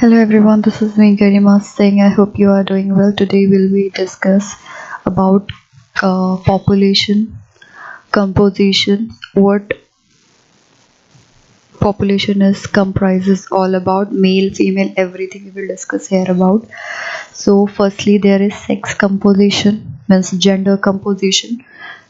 Hello everyone, this is me Garima Singh. I hope you are doing well. Today we discuss about population, composition, what population is comprises all about, male, female, everything we will discuss here about. So firstly there is sex composition, means gender composition.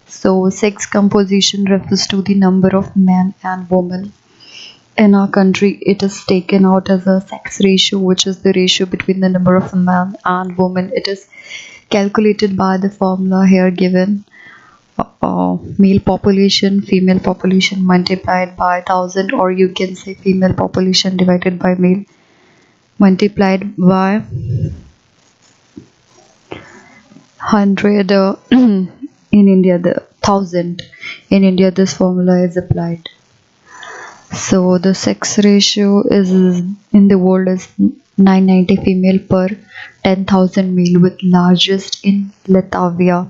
So sex composition refers to the number of men and women in our country. It is taken out as a sex ratio, which is the ratio between the number of men and women. It is calculated by the formula here given. Male population, female population multiplied by 1000, or you can say female population divided by male multiplied by 100. In India, the 1000. In India, this formula is applied. So the sex ratio is in the world is 990 female per 10,000 male, with largest in Latvia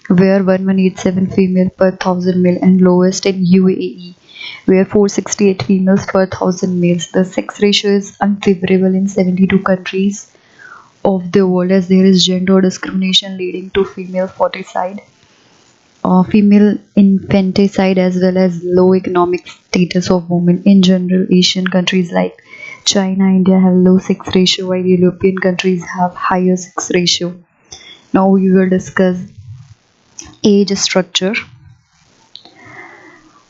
where 1187 female per 1000 male, and lowest in UAE where 468 females per 1000 males. The sex ratio is unfavorable in 72 countries of the world, as there is gender discrimination leading to female foeticide, female infanticide, as well as low economic status of women. In general, Asian countries like China, India have low sex ratio, while European countries have higher sex ratio. Now we will discuss age structure.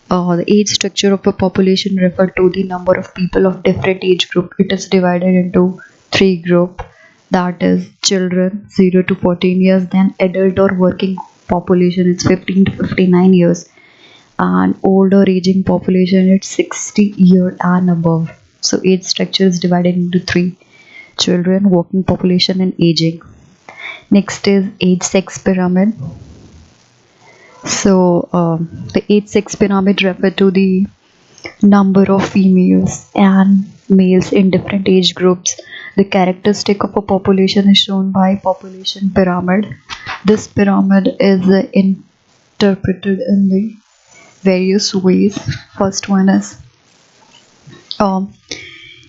The age structure of a population refers to the number of people of different age group. It is divided into three groups, that is children 0 to 14 years, then adult or working population is 15 to 59 years, and older aging population is 60 years and above. So age structure is divided into three: children, working population, and aging. Next is age sex pyramid. So the age sex pyramid refers to the number of females and males in different age groups. The characteristic of a population is shown by population pyramid. This pyramid is interpreted in the various ways. First one is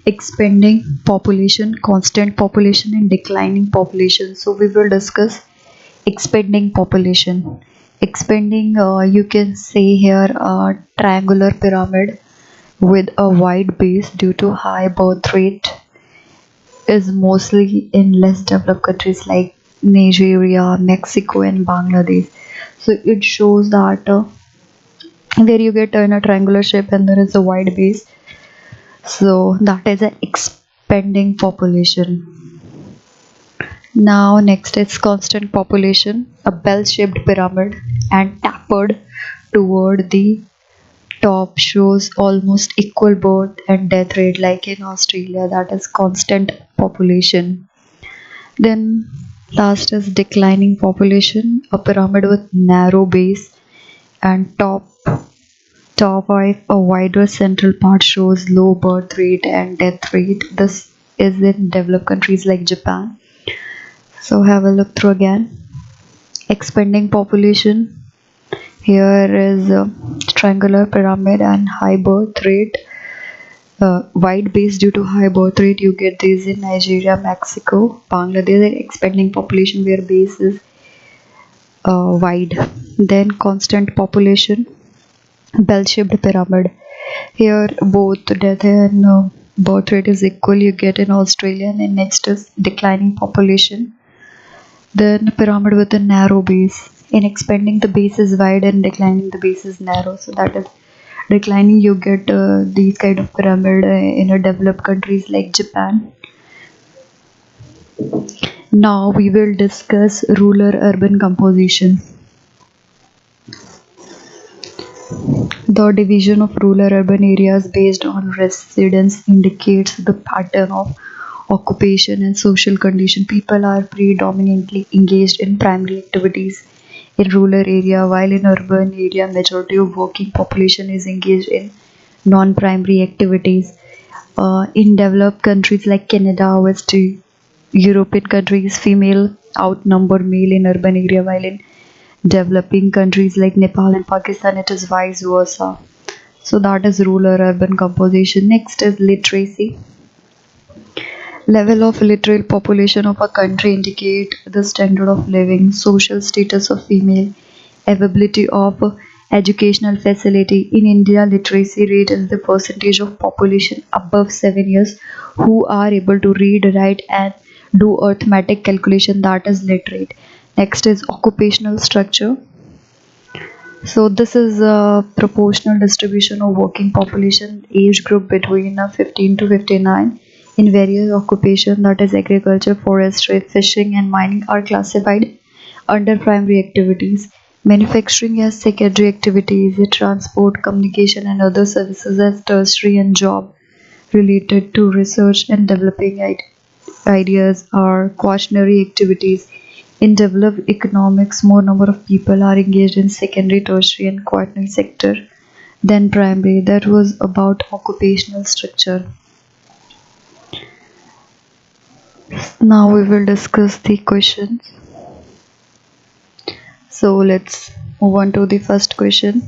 expanding population, constant population, and declining population. So we will discuss expanding population. Expanding, you can say here, a triangular pyramid with a wide base due to high birth rate is mostly in less developed countries like Nigeria, Mexico, and Bangladesh. So it shows that where you get in a triangular shape and there is a wide base, so that is an expanding population. Now next is constant population, a bell-shaped pyramid and tapered toward the top shows almost equal birth and death rate like in Australia, that is constant population. Then last is declining population, a pyramid with narrow base and top of a wider central part shows low birth rate and death rate. This is in developed countries like Japan. So have a look through again. Expanding population. Here is a triangular pyramid and high birth rate. Wide base due to high birth rate. You get these in Nigeria, Mexico, Bangladesh. And expanding population where base is wide. Then constant population, bell-shaped pyramid. Here both death and birth rate is equal. You get in Australia. And next is declining population. Then pyramid with a narrow base. In expanding, the base is wide, and declining, the base is narrow. So that is declining. You get these kind of pyramid in a developed countries like Japan. Now we will discuss rural-urban composition. The division of rural-urban areas based on residence indicates the pattern of occupation and social condition. People are predominantly engaged in primary activities in rural area, while in urban area majority of working population is engaged in non-primary activities. In developed countries like Canada, West European countries, female outnumber male in urban area, while in developing countries like Nepal and Pakistan it is vice versa. So that is rural urban composition. Next is literacy. Level of literate population of a country indicate the standard of living, social status of female, availability of educational facility. In India, literacy rate is the percentage of population above 7 years who are able to read, write and do arithmetic calculation, that is literate. Next is occupational structure. So this is a proportional distribution of working population age group between 15 to 59 in various occupations, that is agriculture, forestry, fishing and mining are classified under primary activities. Manufacturing as secondary activities, transport, communication and other services as tertiary, and job related to research and developing ideas are quaternary activities. In developed economics, more number of people are engaged in secondary, tertiary, and quaternary sector than primary. That was about occupational structure. Now we will discuss the questions. So let's move on to the first question.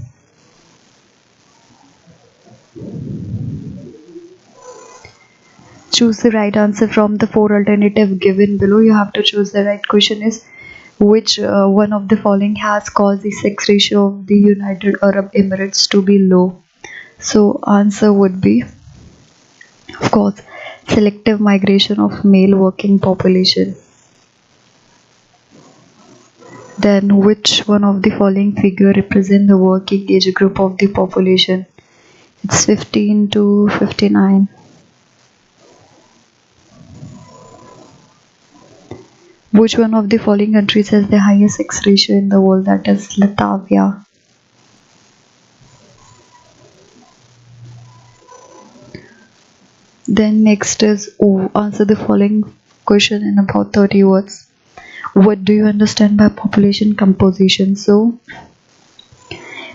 Choose the right answer from the four alternatives given below. You have to choose the right. Question is, which one of the following has caused the sex ratio of the United Arab Emirates to be low? So answer would be, of course, selective migration of male working population. Then which one of the following figure represent the working age group of the population? It's 15 to 59. Which one of the following countries has the highest sex ratio in the world? That is Latvia. Then next is, answer the following question in about 30 words. What do you understand by population composition? So,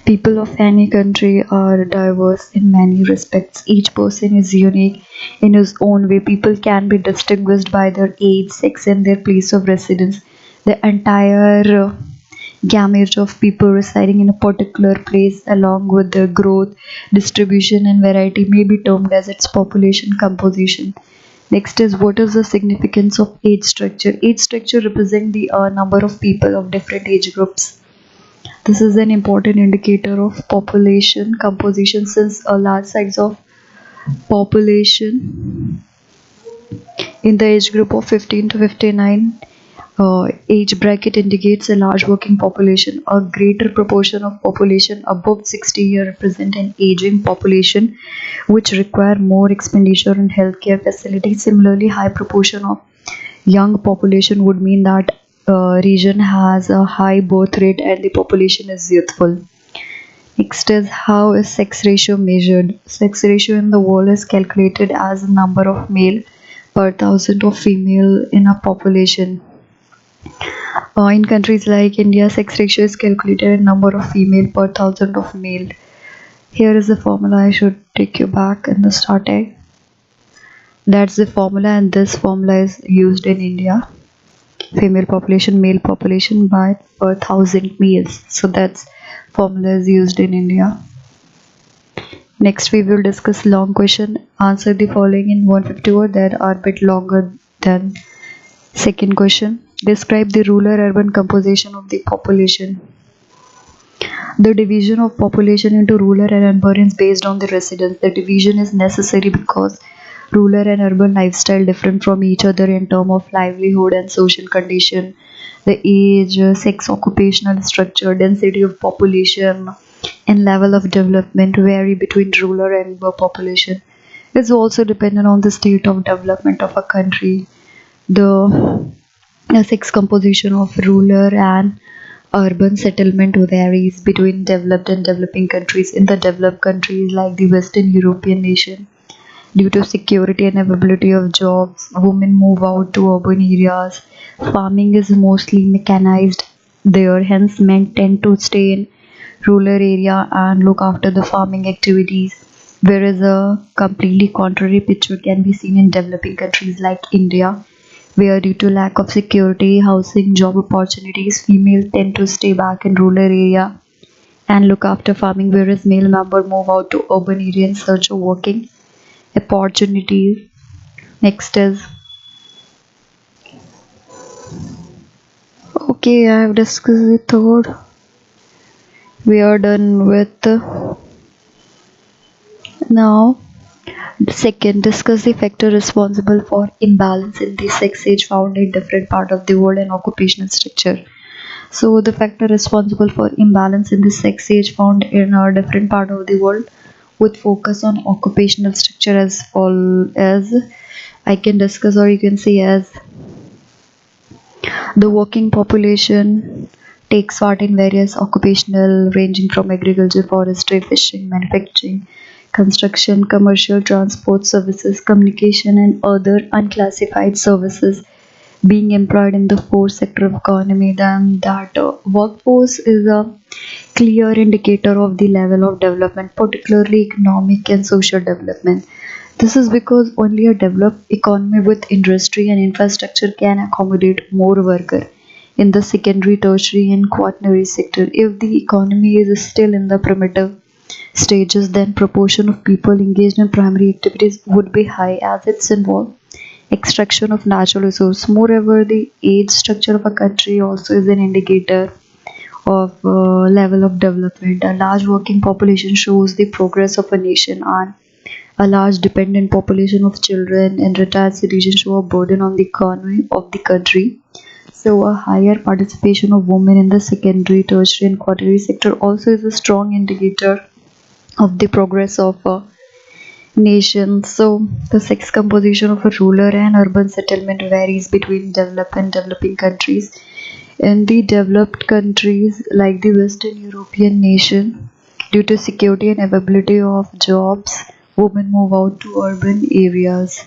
people of any country are diverse in many respects. Each person is unique in his own way. People can be distinguished by their age, sex, and their place of residence. The entire gamut of people residing in a particular place, along with their growth, distribution, and variety, may be termed as its population composition. Next is, what is the significance of age structure? Age structure represents the number of people of different age groups. This is an important indicator of population composition, since a large size of population in the age group of 15 to 59 age bracket indicates a large working population. A greater proportion of population above 60 years represent an aging population which require more expenditure on healthcare facilities. Similarly, high proportion of young population would mean that region has a high birth rate and the population is youthful. Next is, how is sex ratio measured? Sex ratio in the world is calculated as the number of male per thousand of female in a population. In countries like India, sex ratio is calculated in number of female per thousand of male. Here is the formula. I should take you back in the starting. That's the formula, and this formula is used in India. Female population, male population by per thousand males. So that's formula is used in India. Next we will discuss long question. Answer the following in 150 words that are a bit longer than second question. Describe the rural-urban composition of the population. The division of population into rural and urban is based on the residence. The division is necessary because rural and urban lifestyle different from each other in terms of livelihood and social condition. The age, sex, occupational structure, density of population, and level of development vary between rural and urban population. It's also dependent on the state of development of a country. The sex composition of rural and urban settlement varies between developed and developing countries. In the developed countries like the Western European nation, due to security and availability of jobs, women move out to urban areas. Farming is mostly mechanized there, hence men tend to stay in rural area and look after the farming activities. Whereas a completely contrary picture can be seen in developing countries like India, where due to lack of security, housing, job opportunities, females tend to stay back in rural area and look after farming, whereas male members move out to urban area in search of working opportunities. Next is, Okay, I have discussed the third. We are done with now. Second, discuss the factor responsible for imbalance in the sex age found in different part of the world and occupational structure. So, the factor responsible for imbalance in the sex age found in a different part of the world, with focus on occupational structure as all as I can discuss, or you can say as the working population takes part in various occupational ranging from agriculture, forestry, fishing, manufacturing, construction, commercial, transport services, communication and other unclassified services being employed in the fourth sector of economy. Then that workforce is a clear indicator of the level of development, particularly economic and social development. This is because only a developed economy with industry and infrastructure can accommodate more workers in the secondary, tertiary, and quaternary sector. If the economy is still in the primitive stages, then proportion of people engaged in primary activities would be high as it's involved extraction of natural resource. Moreover, the age structure of a country also is an indicator of level of development. A large working population shows the progress of a nation, and a large dependent population of children and retired citizens show a burden on the economy of the country. So, a higher participation of women in the secondary, tertiary, and quaternary sector also is a strong indicator of the progress of a nation. So, the sex composition of a rural and urban settlement varies between developed and developing countries. In the developed countries like the Western European nation, due to security and availability of jobs, women move out to urban areas.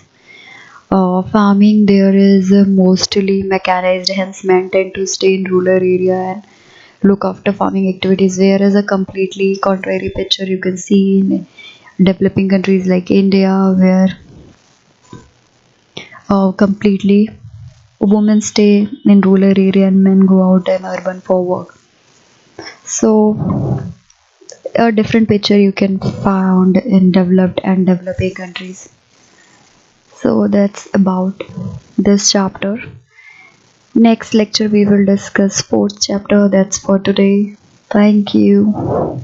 Farming there is mostly mechanized, hence men tend to stay in rural area and look after farming activities. Whereas a completely contrary picture you can see in developing countries like India, where completely women stay in rural area and men go out in urban for work. So a different picture you can find in developed and developing countries. So that's about this chapter. Next lecture we will discuss fourth chapter. That's for today. Thank you.